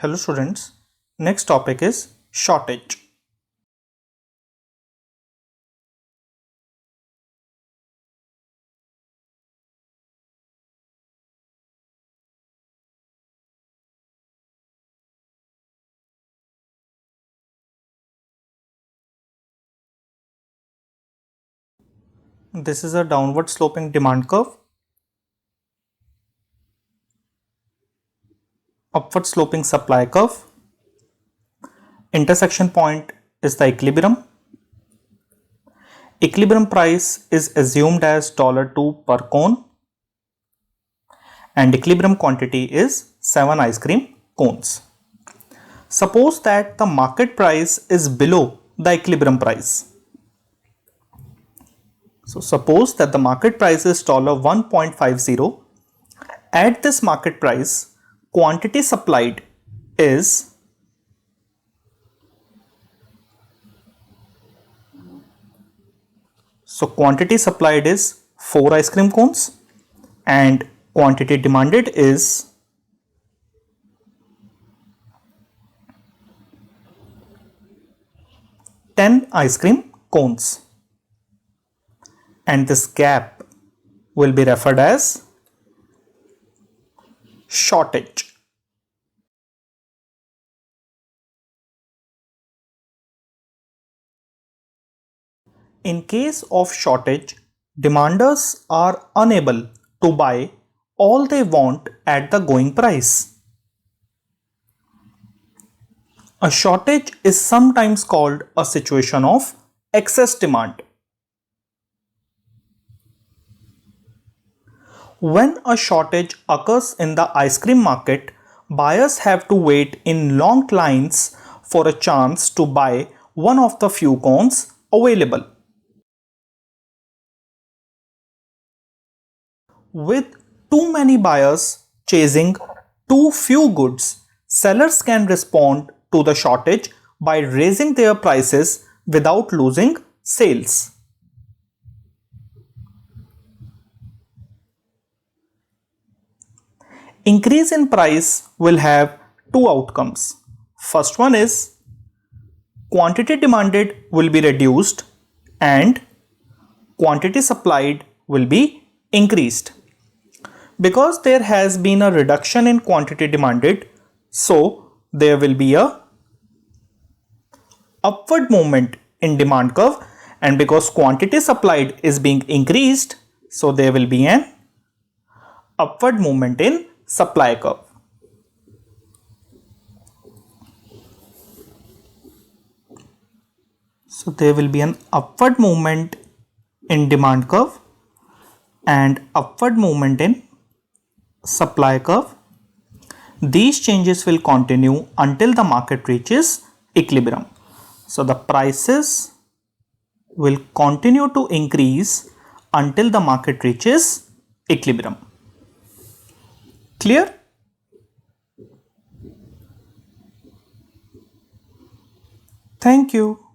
Hello students, next topic is shortage. This is a downward sloping demand curve. Upward sloping supply curve. Intersection point is the equilibrium. Equilibrium price is assumed as $2 per cone and equilibrium quantity is 7 ice cream cones. Suppose that the market price is below the equilibrium price. So suppose that the market price is $1.50. At this market price, quantity supplied is quantity supplied is 4 ice cream cones and quantity demanded is 10 ice cream cones, and this gap will be referred as shortage. In case of shortage, demanders are unable to buy all they want at the going price. A shortage is sometimes called a situation of excess demand. When a shortage occurs in the ice cream market, buyers have to wait in long lines for a chance to buy one of the few cones available. With too many buyers chasing too few goods, sellers can respond to the shortage by raising their prices without losing sales. Increase in price will have two outcomes. First one is quantity demanded will be reduced and quantity supplied will be increased. Because there has been a reduction in quantity demanded, so there will be a upward movement in demand curve, and because quantity supplied is being increased, so there will be an upward movement in supply curve. So there will be an upward movement in demand curve and upward movement in supply curve. These changes will continue until the market reaches equilibrium. So the prices will continue to increase until the market reaches equilibrium. Clear? Thank you.